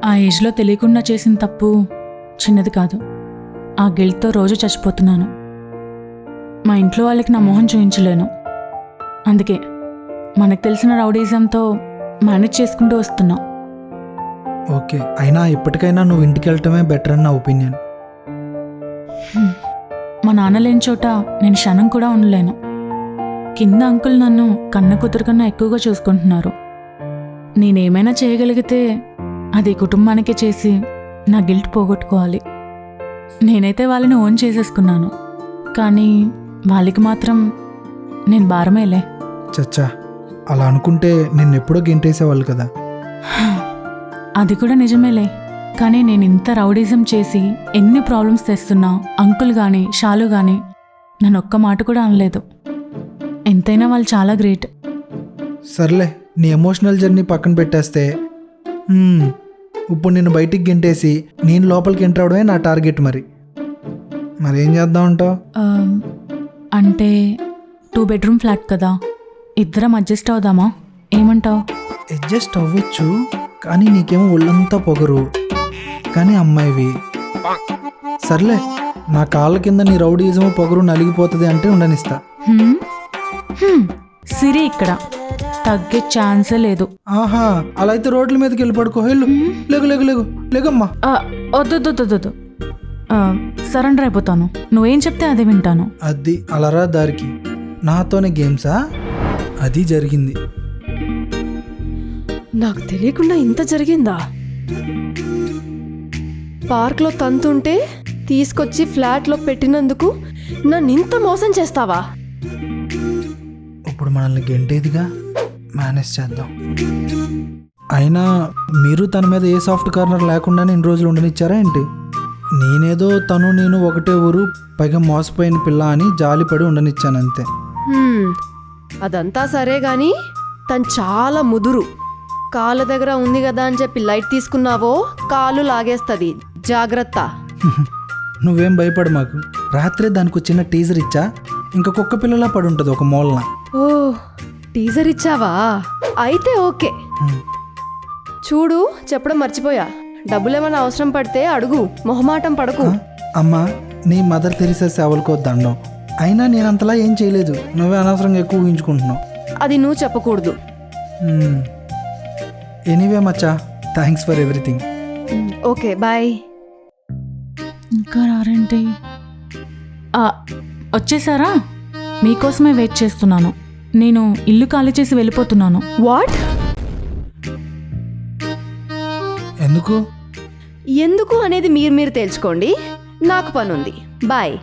ఆ ఏజ్లో తెలియకుండా చేసిన తప్పు చిన్నది కాదు. ఆ గిల్ట్తో రోజు చచ్చిపోతున్నాను. మా ఇంట్లో వాళ్ళకి నా మొహం చూపించలేను. అందుకే మనకు తెలిసిన రౌడీజంతో మేనేజ్ చేసుకుంటూ వస్తున్నా. ఓకే, అయినా ఇప్పటికైనా నువ్వు ఇంటికి వెళ్ళటమే బెటర్ అని నా ఒపీనియన్. మా నాన్న లేని చోట నేను క్షణం కూడా ఉండలేను. కింద అంకుల్ నన్ను కన్న కూతురు కన్నా ఎక్కువగా చూసుకుంటున్నారు. నేనేమైనా చేయగలిగితే అది కుటుంబానికే చేసి నా గిల్ట్ పోగొట్టుకోవాలి. నేనైతే వాళ్ళని ఓన్ చేసేసుకున్నాను, కానీ వాళ్ళకి మాత్రం నేను భారమేలే. చచ్చా, అలా అనుకుంటే నిన్నెప్పుడో గెంటేసేవాళ్ళు కదా. అది కూడా నిజమేలే, కానీ నేను ఇంత రౌడీజం చేసి ఎన్ని ప్రాబ్లమ్స్ తెస్తున్నా అంకుల్ కానీ షాలు కానీ నన్ను ఒక్క మాట కూడా అనలేదు. ఎంతైనా వాళ్ళు చాలా గ్రేట్. సర్లే, నీ ఎమోషనల్ జర్నీ పక్కన పెట్టేస్తే ఇప్పుడు నేను బయటికి గెంటేసి నేను లోపలికి ఎంటర్ అవడమే నా టార్గెట్. మరేం చేద్దాం అంటావు? అంటే 2 బెడ్రూమ్ ఫ్లాట్ కదా, ఇద్దరం అడ్జస్ట్ అవుదామా? ఏమంటావు? అడ్జస్ట్ అవ్వచ్చు, కానీ నీకేమో ఒళ్ళంతా పొగరు, కానీ అమ్మాయివి. సర్లే, నా కాళ్ళ కింద నీ రౌడీజము పొగరు నలిగిపోతుంది అంటే ఉండనిస్తా. సిరి ఇక్కడ తగ్గే ఛాన్సే లేదు. ఆహా, అలా అయితే రోడ్ల మీదకి వెళ్ళి పడుకో. వెళ్ళు, లేగు లేగు లేగు లేగమ్మా. వద్దు, సరెండర్ అయిపోతాను. నువ్వేం చెప్తే అదే వింటాను. అది అలరా దారికి. నాతోనే గేమ్సా? అది జరిగింది. నాకు తెలియకుండా ఇంత జరిగిందా? పార్క్లో తంతుంటే తీసుకొచ్చి ఫ్లాట్లో పెట్టినందుకు నన్ను ఇంత మోసం చేస్తావా? ఇప్పుడు మనల్ని గెంటేదిగా, మేనేజ్ చేద్దాం. అయినా మీరు తన మీద ఏ సాఫ్ట్ కార్నర్ లేకుండానే ఇన్ని రోజులు ఉండనిచ్చారా ఏంటి? నేనేదో తను నేను ఒకటే ఊరు, పైగా మోసపోయిన పిల్ల అని జాలిపడి ఉండనిచ్చాను అంతే. అదంతా సరే గాని తను చాలా ముదురు. కాళ్ళ దగ్గర ఉంది కదా అని చెప్పి లైట్ తీసుకున్నావో కాలు లాగేస్తుంది, జాగ్రత్త. నువ్వేం భయపడు మాకు. రాత్రే దానికి చిన్న టీజర్ ఇచ్చా, ఇంకా కుక్క పిల్లలా పడి ఉంటుంది ఒక మూలన. ఓ, టీజర్ ఇచ్చావా? అయితే ఓకే. చూడు, చెప్పడం మర్చిపోయా, డబ్బులేమైనా అవసరం పడితే అడుగు, మొహమాటం పడకు. అమ్మా, నీ మదర్ తెరిసే సేవలకో దండం. అయినా నేనంతలా ఏం చేయలేదు, నువ్వే అనవసరంగా ఎక్కువ ఊహించుకుంటున్నావు. అది నువ్వు చెప్పకూడదు. ఎనీవే మచ్చా, thanks for everything. Okay, bye. ఇంకా రారేంటి? వచ్చేసారా? మీకోసమే వెయిట్ చేస్తున్నాను. నేను ఇల్లు ఖాళీ చేసి వెళ్ళిపోతున్నాను. వాట్? ఎందుకు? ఎందుకు అనేది మీరు తేల్చుకోండి, నాకు పనుంది. బాయ్.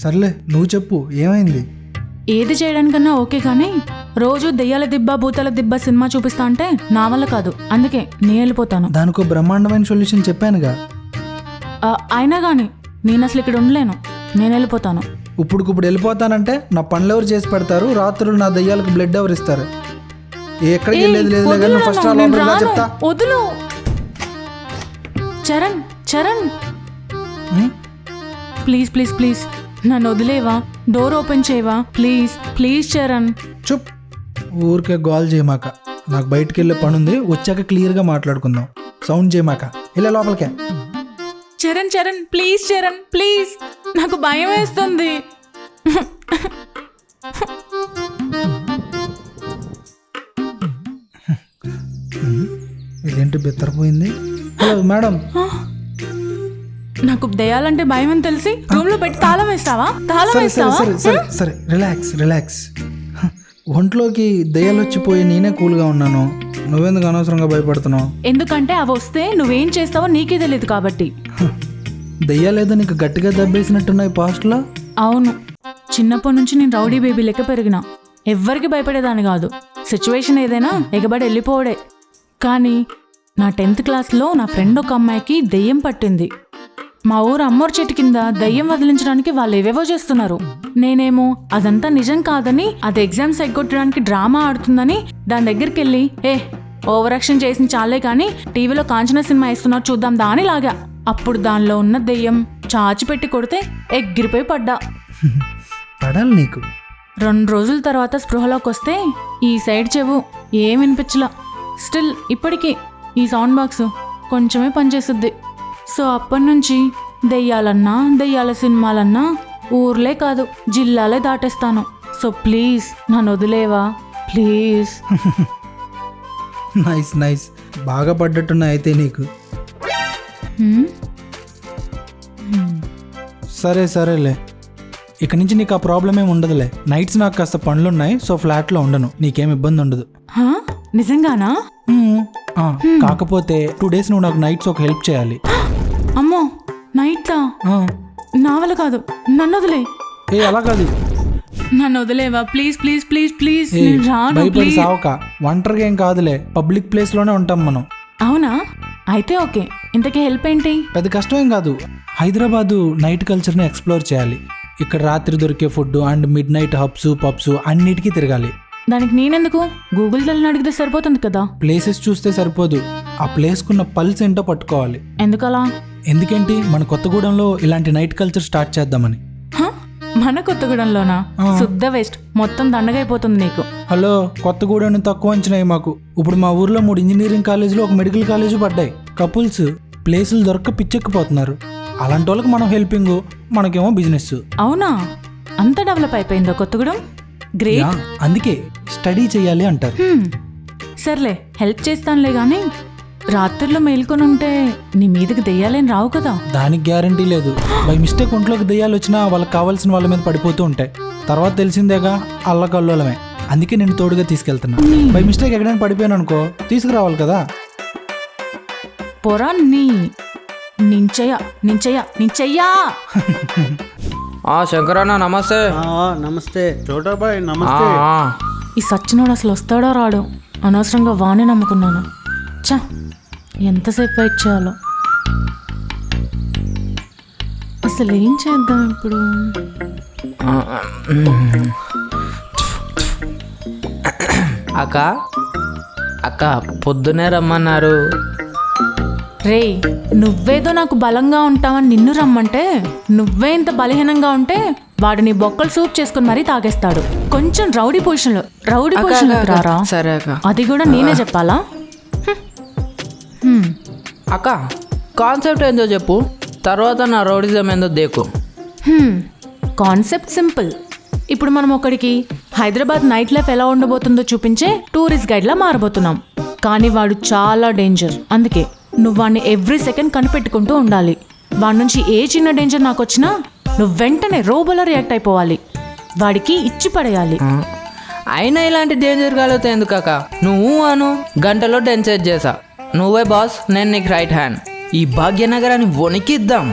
సర్లే, నువ్వు చెప్పు, ఏమైంది? ఏది చేయడానికన్నా ఓకే, కానీ రోజు దెయ్యాల దిబ్బ భూతాల దిబ్బ సినిమా చూపిస్తా అంటే నా వల్ల కాదు. అందుకే నేను వెళ్ళిపోతాను. దానికో బ్రహ్మాండమైన సొల్యూషన్ చెప్పానుగా. అయినా కానీ నేను అసలు ఇక్కడ ఉండలేను. నేను వెళ్ళిపోతాను. ఇప్పుడు వెళ్ళిపోతానంటే నా పనులు ఎవరు చేసి పెడతారు? రాత్రులు నా దయ్యాలకు బ్లడ్ ఎవరు ఇస్తారు? ఎక్కడికి వెళ్ళేది లేదు. ఫస్ట్ చెప్తా. వదులు Charan, Charan, please please please నన్ను వదిలేవా? డోర్ ఓపెన్ చేయవా? Please please Charan. చుప్, ఊరికే గోల్ చేయమాక. నాకు బయటికి వెళ్ళే పని ఉంది, వచ్చాక క్లియర్గా మాట్లాడుకుందాం. సౌండ్ చేయమాక, వెళ్ళే లోపలికే. చరణ్, చరణ్, ప్లీజ్ చరణ్, ప్లీజ్, నాకు భయం వేస్తుంది. ఇదేంటి బెత్తరపోయింది? Hello madam. నాకు దయ్యాలంటే భయం అని తెలిసి రూమ్ లో పెట్టి తాళం వేస్తావా? తాళం వేస్తావా? సరే, రిలాక్స్. ఒంట్లోకి దయ్యాలు వచ్చిపోయి నేనే కూల్గా ఉన్నాను, నువ్వెందుకు అనవసరంగా భయపడుతున్నావు? ఎందుకంటే అవి వస్తే నువ్వేం చేస్తావో నీకే తెలియదు కాబట్టి. దెయ్యాలేదో నీకు గట్టిగా దెబ్బేసినట్టున్నాయి పాస్ట్లో. అవును, చిన్నప్పటి నుంచి నేను రౌడీ బేబీ లెక్క పెరిగినా. ఎవ్వరికి భయపడేదాన్ని కాదు. సిచ్యువేషన్ ఏదైనా ఎగబడి వెళ్ళిపోవడే. కానీ నా 10th క్లాస్లో నా ఫ్రెండ్ ఒక అమ్మాయికి దెయ్యం పట్టింది. మా ఊరు అమ్మోరు చెట్టు కింద దెయ్యం వదిలించడానికి వాళ్ళు ఏవేవో చేస్తున్నారు. నేనేమో అదంతా నిజం కాదని, అది ఎగ్జామ్స్ ఎగ్గొట్టడానికి డ్రామా ఆడుతుందని దాని దగ్గరికి వెళ్ళి ఓవర్ యాక్షన్ చేసిన చాలే కానీ టీవీలో కాంచన సినిమా వేస్తున్నారు చూద్దాం దా అని లాగా. అప్పుడు దానిలో ఉన్న దెయ్యం చాచిపెట్టి కొడితే ఎగిరిపోయి పడ్డా. పడాలి నీకు. 2 రోజుల తర్వాత స్పృహలోకి వస్తే ఈ సైడ్ చెవు ఏం వినిపించలా. స్టిల్ ఇప్పటికీ ఈ సౌండ్ బాక్స్ కొంచెమే పనిచేస్తుంది. సో అప్పటి నుంచి దెయ్యాలన్నా దెయ్యాల సినిమాలన్నా ఊర్లే కాదు జిల్లాలే దాటేస్తాను. సో ప్లీజ్ నన్ను వదిలేవా ప్లీజ్. నైస్ నైస్, బాగా పడ్డట్టున్నాయి అయితే నీకు. సరే సరేలే, ఇక నుంచి నీకు ఆ ప్రాబ్లం ఏమి ఉండదులే. నైట్స్ నాకు కాస్త పనులున్నాయి, సో ఫ్లాట్లో ఉండను, నీకేం ఇబ్బంది ఉండదు. నిజంగానా? కాకపోతే 2 days నువ్వు నాకు నైట్స్ ఒక హెల్ప్ చేయాలి. అమ్మో నైట్లా? నా వల్ల కాదు, నన్ను వదిలే. అలా కాదు, నన్ను వదిలేవా ప్లీజ్ ప్లీజ్ ప్లీజ్ ప్లీజ్. భయపడి సావక. ఒంటరిగా ఏం కాదులే, పబ్లిక్ ప్లేస్ లోనే ఉంటాం మనం. అవునా? అయితే ఓకే. ఇంతకీ హెల్ప్ ఏంటి? పెద్ద కష్టమేం కాదు. హైదరాబాదు నైట్ కల్చర్ని ఎక్స్ప్లోర్ చేయాలి. ఇక్కడ రాత్రి దొరికే food and midnight hubs pubs అన్నిటికీ తిరగాలి. దానికి నేనెందుకు? గూగుల్ తల్లిని అడిగితే సరిపోతుంది కదా. ప్లేసెస్ చూస్తే సరిపోదు, ఆ ప్లేస్కున్న పల్స్ ఏంటో పట్టుకోవాలి. ఎందుకలా? ఎందుకేంటి, మన కొత్తగూడెంలో ఇలాంటి నైట్ కల్చర్ స్టార్ట్ చేద్దామని. మన కొత్తగూడెంలోనా? శుద్ధ వేస్ట్, మొత్తం దండగైపోతుంది నీకు. హలో, కొత్తగూడెం తక్కువ అంచనాయి మాకు. ఇప్పుడు మా ఊర్లో 3 ఇంజనీరింగ్ కాలేజీలు, ఒక మెడికల్ కాలేజీ పడ్డాయి. కపుల్స్ ప్లేసులు దొరక్క పిచ్చెక్కిపోతున్నారు. అలాంటి వాళ్ళకి మనం హెల్పింగ్, మనకేమో బిజినెస్. అవునా? అంత డెవలప్ అయిపోయిందా కొత్తగూడెం? గ్రేట్. అందుకే స్టడీ చేయాలి అంటారు. సర్లే హెల్ప్ చేస్తానులే గానీ రాత్రిలో మేల్కొని ఉంటే నీ మీదకి దెయ్యాలేం రావు కదా? దానికి గ్యారంటీ లేదు. బై మిస్టేక్ ఒంట్లోకి దెయ్యాలు వచ్చినా వాళ్ళకి కావాల్సిన వాళ్ళ మీద పడిపోతూ ఉంటాయి. తర్వాత తెలిసిందేగా అల్లకల్లోలమే. అందుకే నేను తోడుగా తీసుకెళ్తున్నా. బై మిస్టేక్ ఎక్కడైనా పడిపోయాను అనుకో, తీసుకురావాలి కదా. పొరా నించయ్యా. శంకరన్న నమస్తే. నమస్తే చోటాబాయ్. నమస్తే. ఈ సచ్చినోడు అసలు వస్తాడో రాడో, అనవసరంగా వాణ్ణి నమ్ముకున్నాను. చా, ఎంతసేపు వెయిట్ చేయాలో. అసలు ఏం చేద్దాం ఇప్పుడు? అక్క అక్క పొద్దునే రమ్మన్నారు. రేయ్, నువ్వేదో నాకు బలంగా ఉంటావని నిన్ను రమ్మంటే, నువ్వే ఇంత బలహీనంగా ఉంటే వాడు నీ బొక్కలు సూప్ చేసుకుని మరీ తాగేస్తాడు. కొంచెం రౌడీ పొజిషన్లో రారా. సరే అక్క. అది కూడా నేనే చెప్పాలా? అక్క కాన్సెప్ట్ ఏందో చెప్పు, తర్వాత నా రౌడిజం ఏందో దేకు. Concept simple. ఇప్పుడు మనం ఒకడికి హైదరాబాద్ నైట్ లైఫ్ ఎలా ఉండబోతుందో చూపించే టూరిస్ట్ గైడ్లా మారబోతున్నాం. కానీ వాడు చాలా డేంజర్. అందుకే నువ్వు వాడిని ఎవ్రీ సెకండ్ కనిపెట్టుకుంటూ ఉండాలి. వాడి నుంచి ఏ చిన్న డేంజర్ నాకు వచ్చినా నువ్వు వెంటనే రోబోలో రియాక్ట్ అయిపోవాలి. వాడికి ఇచ్చి పడేయాలి. అయినా ఇలాంటి డేంజర్ కాలేతే ఎందుకు అక్క? నువ్వు అను గంటలో డెన్సేజ్ చేసా. నువ్వే బాస్, నేను నీకు రైట్ హ్యాండ్. ఈ భాగ్యనగరాన్ని వణికిద్దాం.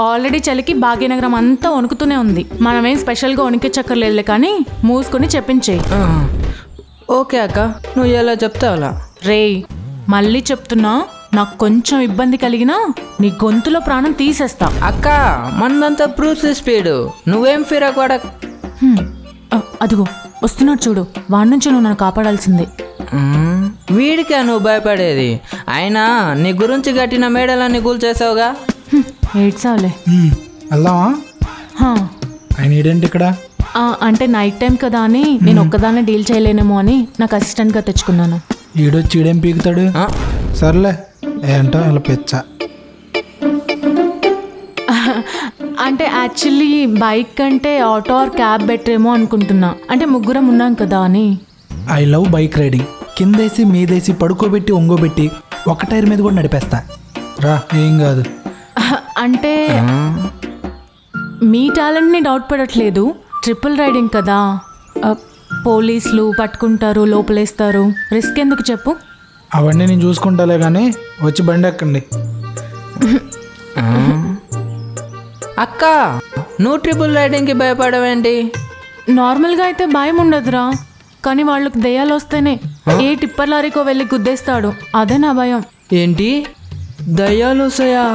ఆల్రెడీ చలికి భాగ్యనగరం అంతా వణుకుతూనే ఉంది. మనమేం స్పెషల్గా వణికించక్కర్లేదులే కానీ మూసుకొని చెప్పించేయి. ఓకే అక్క, నువ్వు ఎలా చెప్తే అలా. రేయ్, మళ్ళీ చెప్తున్నా, నాకు కొంచెం ఇబ్బంది కలిగినా నీ గొంతులో ప్రాణం తీసేస్తా. అక్క మనదంతా బ్రూస్ స్పీడ్, నువ్వేం ఫిరాక్. అదిగో వస్తున్నాడు చూడు, వాడి నుంచి నువ్వు నన్ను కాపాడాల్సిందే. వీడికే నువ్వు భయపడేది? అయినా నీ గురించి గట్టిన మేడలన్నీ కూల్చేసావుగా. ఏడ్సావులే. వెళ్దామా? ఆయన ఏంటి ఇక్కడ? అంటే నైట్ టైం కదా అని నేను ఒక్కదాన్నే డీల్ చేయలేనేమో అని నాకు అసిస్టెంట్గా తెచ్చుకున్నాను. ఈడొచ్చి ఈడేం పీకుతాడు? సర్లే, ఏంటో ఇలా పెచ్చ. అంటే యాక్చువల్లీ బైక్ కంటే ఆటో ఆర్ క్యాబ్ బెటర్ ఏమో అనుకుంటున్నా. అంటే ముగ్గురం ఉన్నాం కదా అని. I love bike riding. కిందేసి మీదేసి పడుకోబెట్టి ఒంగోబెట్టి ఒక టైర్ మీద కూడా నడిపేస్తా. రా, ఏం కాదు. అంటే మీ టాలెంట్ని డౌట్ పడట్లేదు. ట్రిపుల్ రైడింగ్ కదా, పోలీసులు పట్టుకుంటారు, లోపలేస్తారు. రిస్క్ ఎందుకు చెప్పు? అవన్నీ నేను చూసుకుంటాలే కానీ వచ్చి బండి ఎక్కండి. ఆ? అక్క నువ్వు ట్రిపుల్ రైడింగ్కి భయపడవేంటి? నార్మల్గా అయితే భయం ఉండదురా, కానీ వాళ్ళకి దెయ్యాలు వస్తేనే ఏ టిప్పర్ లారీకో వెళ్ళి గుద్దేస్తాడు, అదే నా భయం. ఏంటి దయ్యాలు వస్తాయా?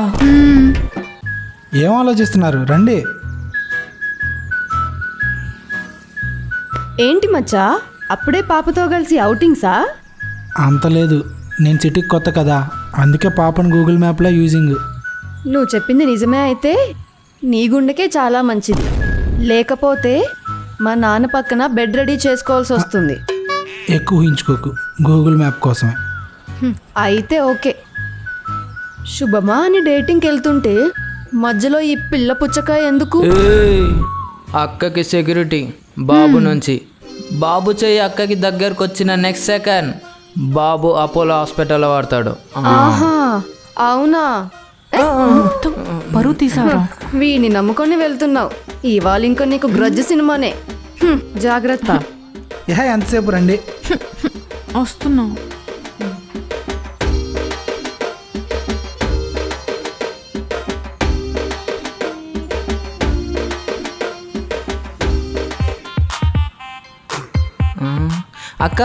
ఏం ఆలోచిస్తున్నారు, రండి. ఏంటి మచ్చా, అప్పుడే పాపతో కలిసి ఔటింగ్సా? అంత లేదు, నేను సిటీకి కొత్త కదా, అందుకే పాపను గూగుల్ మ్యాప్లో యూజింగ్. నువ్వు చెప్పింది నిజమే అయితే నీ గుండెకే చాలా మంచిది, లేకపోతే మా నాన్న పక్కన బెడ్ రెడీ చేసుకోవాల్సి వస్తుంది. ఎక్కువ ఊహించుకోకు, గూగుల్ మ్యాప్ కోసమే. అయితే ఓకే. శుభమా అని డేటింగ్కి వెళ్తుంటే మధ్యలో ఈ పిల్ల పుచ్చకాయ ఎందుకు? ఏయ్, అక్కకి సెక్యూరిటీ బాబు నుంచి. బాబు చెయ్యి అక్కకి దగ్గరకు వచ్చిన నెక్స్ట్ సెకండ్ బాబు అపోలో హాస్పిటల్లో పడతాడు. ఆహా, అవునా? పరువు తీసారా? వీడిని నమ్ముకొని వెళ్తున్నావు, ఇవాళ ఇంకో నీకు గ్రజ్జు సినిమానే. జాగ్రత్త. ఎంతసేపు రండి. వస్తున్నా. అక్క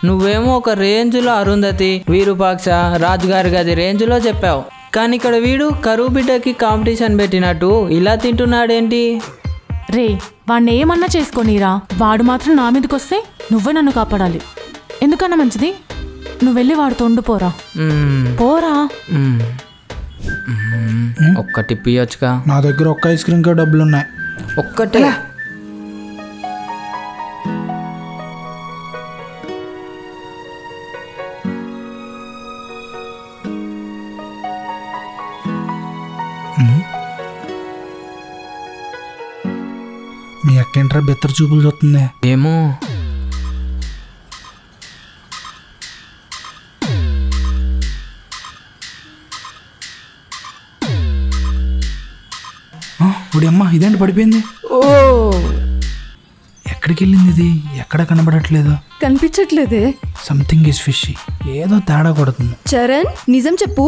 నువ్వేమో ఒక రేంజ్లో అరుంధతి, వీరూపాక్ష, రాజుగారి గది రేంజ్లో చెప్పావు, కానీ ఇక్కడ వీడు కరువు బిడ్డకి కాంపిటీషన్ పెట్టినట్టు ఇలా తింటున్నాడేంటి? రే, వాడిని ఏమన్నా చేసుకోనీరా, వాడు మాత్రం నా మీదకి వస్తే నువ్వే నన్ను కాపాడాలి. ఎందుకన్నా మంచిది నువ్వు వెళ్ళి వాడితో ఉండిపోరా. మ్మ్. పోరా. మ్మ్. ఒక్క టిప్ ఇవ్వచ్చుగా? నా దగ్గర ఒక్క ఐస్ క్రీమ్కే డబ్బులు ఉన్నాయి. ఒక్కటే. మీ అక్కేంట్రా బెత్తర చూపులు చూస్తుంది. ఏమో. ఇప్పుడు అమ్మ ఇదేంటి పడిపోయింది? ఓ ఎక్కడికి వెళ్ళింది ఇది? ఎక్కడ కనబడట్లేదు. కనిపించట్లేదే. సంథింగ్ ఈజ్ ఫిషీ, ఏదో తేడా కొడుతుంది. చరణ్, నిజం చెప్పు,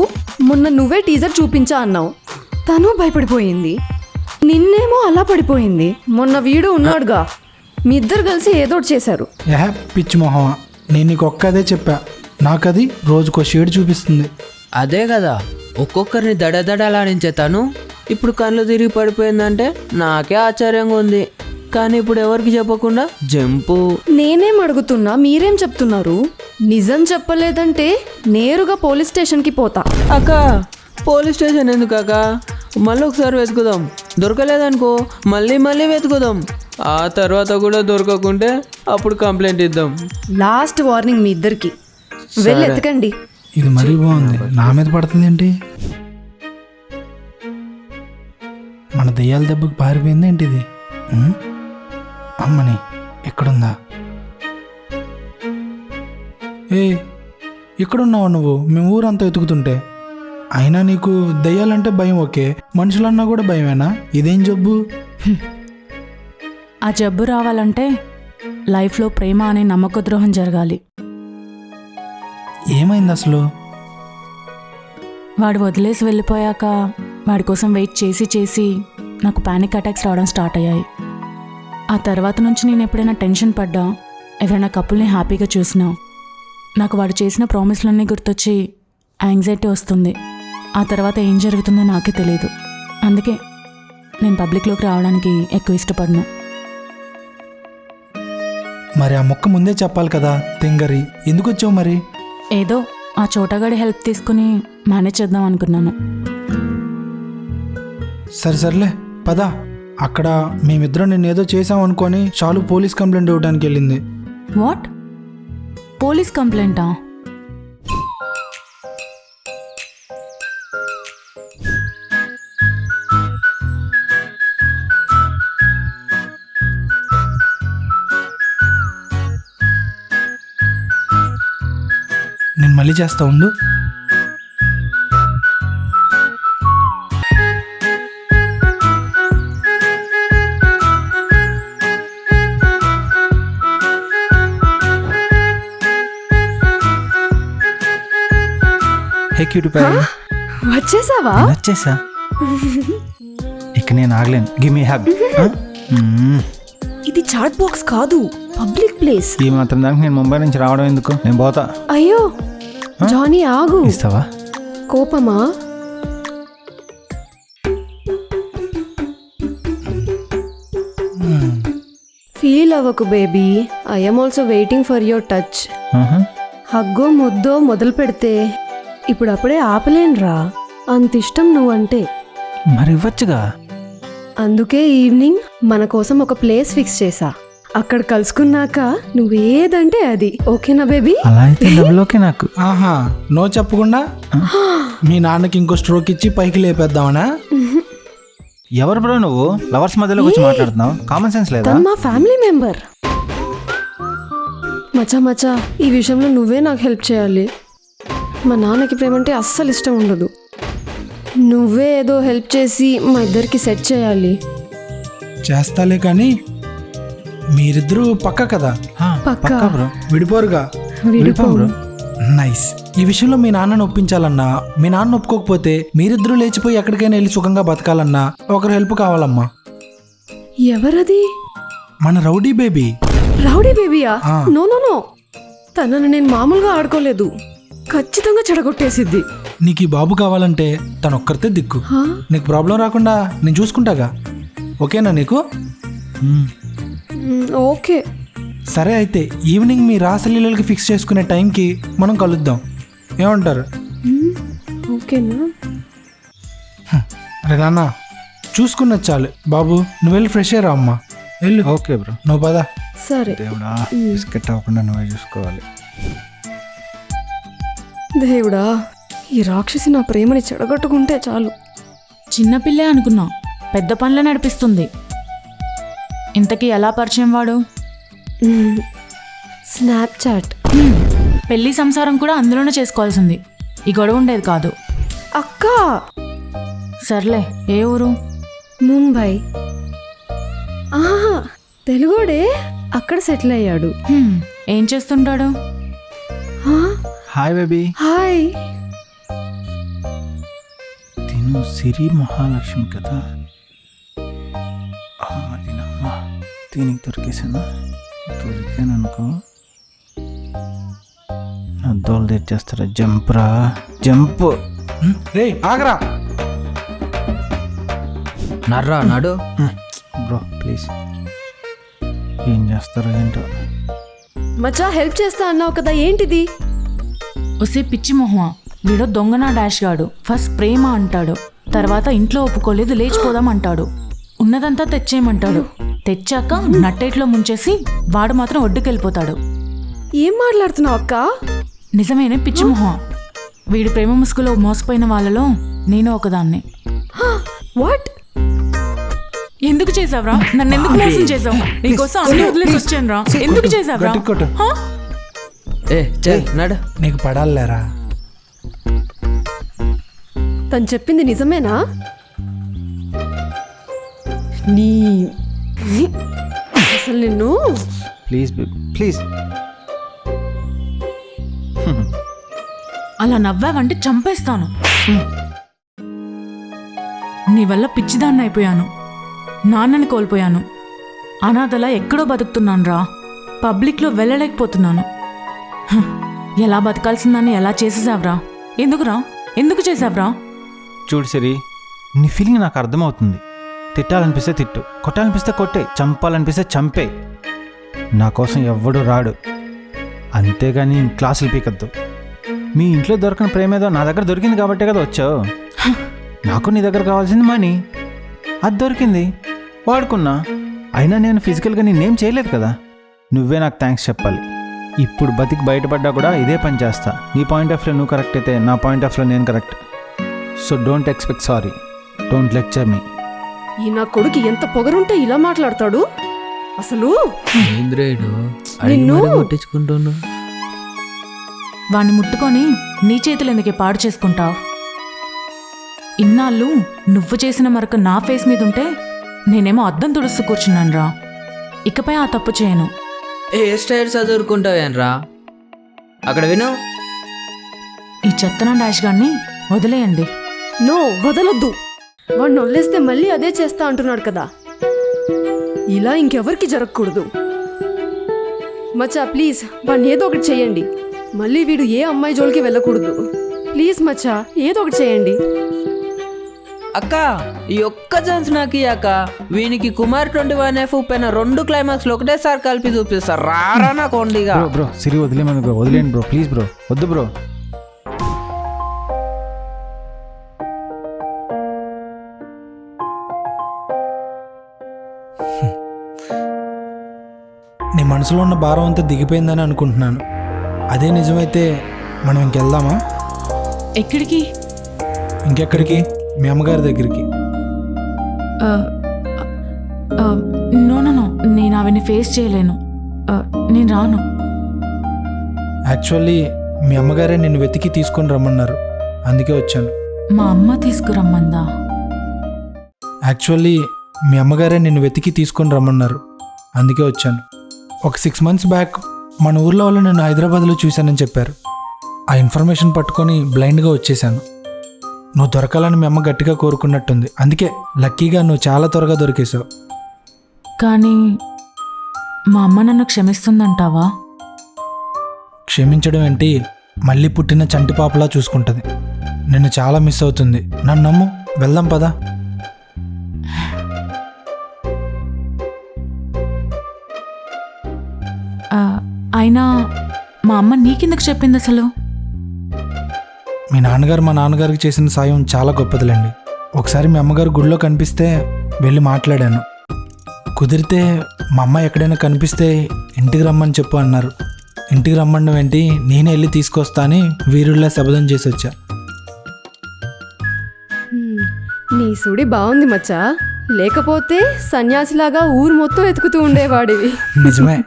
మొన్న నువ్వే టీజర్ చూపించా అన్నావు, తను భయపడిపోయింది, నిన్నేమో అలా పడిపోయింది. మొన్న వీడు ఉన్నాడుగా, మీ ఇద్దరు కలిసి ఏదోటి చేశారు. పిచ్చి మొహమా, నేను నీకు ఒక్కదే చెప్పా, నాకది రోజుకో షేడ్ చూపిస్తుంది. అదే కదా, ఒక్కొక్కరిని దడదడలాడించే తను ఇప్పుడు కళ్ళు తిరిగి పడిపోయిందంటే నాకే ఆశ్చర్యంగా ఉంది. కానీ ఇప్పుడు ఎవరికి చెప్పకుండా జంపు. నేనేం అడుగుతున్నా, మీరేం చెప్తున్నారు? నిజం చెప్పలేదంటే నేరుగా పోలీస్ స్టేషన్కి పోతా. అక్క పోలీస్ స్టేషన్ ఎందుకు అక్క? మళ్ళీ ఒకసారి వెతుకుదాం, దొరకలేదనుకో మళ్ళీ మళ్ళీ వెతుకుదాం, ఆ తర్వాత కూడా దొరకకుంటే అప్పుడు కంప్లైంట్ ఇద్దాం. లాస్ట్ వార్నింగ్ మీ ఇద్దరికి, వెళ్ళి ఎతకండి. ఇది మరీ బాగుంది, నా మీద పడుతుంది ఏంటి? మన దెయ్యాల దెబ్బకి పారిపోయింది ఏంటి ఇది? అమ్మని ఎక్కడుందా? ఏ ఎక్కడున్నావు నువ్వు? మేము ఊరంతా వెతుకుతుంటే. అయినా నీకు దెయ్యాలంటే భయం ఓకే, మనుషులన్నా కూడా భయమేనా? ఇదేం జబ్బు? ఆ జబ్బు రావాలంటే లైఫ్లో ప్రేమ అనే నమ్మక ద్రోహం జరగాలి. ఏమైంది అసలు? వాడు వదిలేసి వెళ్ళిపోయాక వాడి కోసం వెయిట్ చేసి చేసి నాకు పానిక్ అటాక్స్ రావడం స్టార్ట్ అయ్యాయి. ఆ తర్వాత నుంచి నేను ఎప్పుడైనా టెన్షన్ పడ్డా, ఎవరైనా కపుల్ని హ్యాపీగా చూసినా నాకు వాడు చేసిన ప్రామిస్లన్నీ గుర్తొచ్చి యాంగ్జైటీ వస్తుంది. ఆ తర్వాత ఏం జరుగుతుందో నాకే తెలియదు. అందుకే నేను పబ్లిక్లోకి రావడానికి ఎక్కువ ఇష్టపడను. మరి ఆ మొక్క ముందే చెప్పాలి కదా తెంగరి, ఎందుకు వచ్చావు మరి? ఏదో ఆ చోటగాడి హెల్ప్ తీసుకుని మేనేజ్ చేద్దాం అనుకున్నాను. సర్లే పద. అక్కడ మేమిద్దరం నిన్నేదో చేసాం అనుకొని చాలు పోలీస్ కంప్లైంట్ ఇవ్వడానికి వెళ్ళింది. వాట్? పోలీస్ కంప్లైంటా? నేను మళ్ళీ చేస్తా ఉండు. హే క్యూట్ పై, వచ్చేసావా? నచ్చేసా. ఇక నేను ఆగలేను. Give me hug. ఇది చాట్ బాక్స్ కాదు, పబ్లిక్ ప్లేస్. ఈ మాత్రం దానికి నేను ముంబై నుంచి రావడం ఎందుకు? నేను పోతా. అయ్యో జానీ ఆగు. ఇస్తావా? కోపమా? ఫీల్ అవ్వకు baby, I'm also waiting for your touch. హగ్గో ముద్దో మొదలు పెడితే ఇప్పుడు అప్పుడే ఆపలేనురా, అంత ఇష్టం నువ్వంటే. మరి ఇవ్వచ్చుగా. అందుకే ఈవినింగ్ మన కోసం ఒక ప్లేస్ ఫిక్స్ చేసా. అక్కడ కలుసుకున్నాక నువ్వేదంటే అది. ఓకేనా బేబీ? అలా అయితే డబ్బులోకే నాకు. ఆహా, నో చెప్పకుండా మీ నాన్నకి ఇంకో స్ట్రోక్ ఇచ్చి పైకి లేపేద్దామనా? ఎవరు బ్రో నువ్వు? లవర్స్ మధ్యలోకి వచ్చి మాట్లాడుతున్నావు? కామన్ సెన్స్ లేదా? తను మా ఫ్యామిలీ మెంబర్. మచా ఈ విషయంలో నువ్వే నాకు హెల్ప్ చేయాలి. మా నాన్నకి ప్రేమంటే అస్సలు ఇష్టం ఉండదు. నువ్వే ఏదో హెల్ప్ చేసి మా ఇద్దరికి సెట్ చేయాలి. చేస్తాలే కానీ మీరిద్దరూ పక్క కదా, పక్కా బ్రో. విడిపోరుగా? విడిపోం బ్రో. నైస్. ఈ విషయంలో మీ నాన్నను ఒప్పించాలన్నా, మీ నాన్న ఒప్పుకోకపోతే మీరిద్దరూ లేచిపోయి ఎక్కడికైనా వెళ్ళి సుఖంగా బతకాలన్నా ఒకరు హెల్ప్ కావాలమ్మా. ఎవరది? మన రౌడీ బేబీ. రౌడీ బేబీయా? ఆ. నో నో నో, తనని నేను మామూలుగా ఆడుకోలేదు, ఖచ్చితంగా చెడగొట్టేసిద్ది. నీకు ఈ బాబు కావాలంటే తను ఒక్కరితే దిక్కు. హా? నీకు ప్రాబ్లం రాకుండా నేను చూసుకుంటాగా. ఓకేనా నీకు? ఓకే. సరే అయితే ఈవినింగ్ మీ రాసలీలకి ఫిక్స్ చేసుకునే టైంకి మనం కలుద్దాం. ఏమంటారు? ఓకేనా? అరే నాన్న, చూసుకున్నది చాలు. బాబు నువ్వు వెళ్ళి ఫ్రెష్ అయ్యరా అమ్మా. వెళ్ళు. Okay bro. నువ్వు పదా. సరే దేవుడా, బిస్కెట్ అవ్వకుండా నువ్వే చూసుకోవాలి. దేవుడా, ఈ రాక్షసి నా ప్రేమని చెడగొట్టుకుంటే చాలు. చిన్నపిల్లే అనుకున్నా, పెద్ద పనులు నడిపిస్తుంది. ఇంతకీ ఎలా పరిచయం వాడు? స్నాప్చాట్. పెళ్లి సంసారం కూడా అందులోనే చేసుకోవాల్సింది, ఈ గొడవ ఉండేది కాదు. అక్క. సర్లే, ఏ ఊరు? ముంబై. ఆహా, తెలుగోడే, అక్కడ సెటిల్ అయ్యాడు. ఏం చేస్తుంటాడు? హా? Hi baby. హాయ్. తిను సిరి మహాలక్ష్మి కదా. అమ్మ తినమ్మ, దీనికి దొరికేసానా? దొరికాను అనుకో, అద్దోలు తెచ్చేస్తారా? జంప్ రా, జంప్. రే ఆగరా. నర్రా నడు. Bro please. ఏం చేస్తారో ఏంటో. మచ్చా హెల్ప్ చేస్తా అన్నావు కదా, ఏంటిది? ఒసే పిచ్చి మొహమా, వీడు దొంగనా డాష్ గాడు. ఫస్ట్ ప్రేమ అంటాడు, తర్వాత ఇంట్లో ఒప్పుకోలేదు లేచిపోదాం అంటాడు, ఉన్నదంతా తెచ్చేయమంటాడు. తెచ్చాక నట్టేట్లో ముంచేసి వాడు మాత్రం ఒడ్డుకెళ్ళిపోతాడు. ఏం మాట్లాడుతున్నావు అక్క? నిజమేనే పిచ్చి మొహమా, వీడి ప్రేమ ముసుగులో మోసపోయిన వాళ్ళలో నేను ఒకదాన్ని. వాట్? ఎందుకు చేసావురా? నన్ను ఎందుకు మోసం చేసావు? నీకోసం అన్ని వదిలేసి వచ్చాను రా. ఎందుకు చేసావురా? గట్టి కొట్టు. ఏ చెయ్ నడు. నీకు పడాలేరా. తను చెప్పింది నిజమేనా? నీ అసలు నిన్ను. Please baby please. అలా నవ్వావంటే చంపేస్తాను. నీ వల్ల పిచ్చిదాన్ని అయిపోయాను, నాన్నని కోల్పోయాను, అనాథలా ఎక్కడో బతుకుతున్నాను రా. పబ్లిక్లో వెళ్ళలేకపోతున్నాను. ఎలా బతకాల్సిందని ఎలా చేసేసావ్రా? ఎందుకురా? ఎందుకు చేసావ్రా? చూడు సిరి, నీ ఫీలింగ్ నాకు అర్థమవుతుంది. తిట్టాలనిపిస్తే తిట్టు, కొట్టాలనిపిస్తే కొట్టే, చంపాలనిపిస్తే చంపే. నా కోసం ఎవ్వడూ రాడు. అంతేగాని క్లాసులు పీకద్దు. మీ ఇంట్లో దొరకని ప్రేమేదో నా దగ్గర దొరికింది కాబట్టే కదా వచ్చావు. నాకు నీ దగ్గర కావాల్సింది మనీ, అది దొరికింది, వాడుకున్నా. అయినా నేను ఫిజికల్గా నేనేం చేయలేదు కదా. నువ్వే నాకు థ్యాంక్స్ చెప్పాలి. ఇప్పుడు బతికి బయటపడ్డా కూడా ఇదే పని చేస్తా. నీ పాయింట్ ఆఫ్ వ్యూ నువ్వు కరెక్ట్ అయితే నా పాయింట్ ఆఫ్ వ్యూ నేను correct. So don't expect sorry, don't lecture me. ఈ నా కొడుకు ఎంత పొగరుంటే ఇలా మాట్లాడతాడు అసలు. ఏంద్రేడు నిన్ను కొట్టించుకుంటున్నా. వాణ్ణి ముట్టుకొని నీ చేతులు ఎందుకే పాడు చేసుకుంటావు? ఇన్నాళ్ళు నువ్వు చేసిన మరొక నా ఫేస్ మీద ఉంటే నేనేమో అద్దం తుడుస్తూ కూర్చున్నాను రా. ఇకపై ఆ తప్పు చేయను. ఏ స్టైల్ చదువుకుంటావేనరా? అక్కడ విను. ఈ చెత్తన డాష్ గాన్ని వదిలేయండి. నో వదలొద్దు. వాడిని వదిలేస్తే మళ్ళీ అదే చేస్తా అంటున్నాడు కదా. ఇలా ఇంకెవరికి జరగకూడదు. మచ్చా ప్లీజ్ వాడిని ఏదో ఒకటి చేయండి. మళ్ళీ వీడు ఏ అమ్మాయి జోలికి వెళ్ళకూడదు. ప్లీజ్ మచ్చా ఏదో ఒకటి చేయండి. అక్క ఈ ఒక్క ఛాన్స్ నాకు అక్క. వీనికి కుమార్ 21F పైన 2 క్లైమాక్స్లు ఒకటేసారి కలిపి చూపిస్తారు. రారా నా కొండిగా. బ్రో సిరి వదిలేమని బ్రో, వదిలేండి బ్రో, ప్లీజ్ బ్రో, వద్దు బ్రో. నీ మనసులో ఉన్న భారం అంతా దిగిపోయిందని అనుకుంటున్నాను. అదే నిజమైతే మనం ఇంకెళ్దామా? ఎక్కడికి? ఇంకెక్కడికి? మీ అమ్మగారి దగ్గరికి. నో నో నో, నేను ఆవిని ఫేస్ చేయలేను. నేను రాను. యాక్చువల్లీ మీ అమ్మగారే నిన్ను వెతికి తీసుకొని రమ్మన్నారు, అందుకే వచ్చాను. మా అమ్మ తీసుకురమ్మందా? యాక్చువల్లీ మీ అమ్మగారే నిన్ను వెతికి తీసుకొని రమ్మన్నారు, అందుకే వచ్చాను. ఒక 6 months బ్యాక్ మన ఊర్లో వాళ్ళు నేను హైదరాబాద్లో చూశానని చెప్పారు. ఆ ఇన్ఫర్మేషన్ పట్టుకొని బ్లైండ్గా వచ్చేసాను. నువ్వు దొరకాలని మీ అమ్మ గట్టిగా కోరుకున్నట్టుంది, అందుకే లక్కీగా నువ్వు చాలా త్వరగా దొరికేశావు. కానీ మా అమ్మ నన్ను క్షమిస్తుందంటావా? క్షమించడం ఏంటి, మళ్ళీ పుట్టిన చంటి పాపలా చూసుకుంటుంది. నిన్ను చాలా మిస్ అవుతుంది. నన్ను నమ్ము, వెళ్దాం పదా. అయినా మా అమ్మ నీకెందుకు చెప్పింది అసలు? మీ నాన్నగారు మా నాన్నగారికి చేసిన సాయం చాలా గొప్పదిలేండి. ఒకసారి మీ అమ్మగారు గుడిలో కనిపిస్తే వెళ్ళి మాట్లాడాను. కుదిరితే మా అమ్మ ఎక్కడైనా కనిపిస్తే ఇంటికి రమ్మని చెప్పు అన్నారు. ఇంటికి రమ్మడం ఏంటి, నేనే వెళ్ళి తీసుకొస్తా అని వీరుల్లా శబదం చేసి వచ్చా. నీ సుడి బాగుంది మచ్చా. లేకపోతే సన్యాసిలాగా ఊరు మొత్తం ఎతుకుతూ ఉండేవాడివి. నిజమే.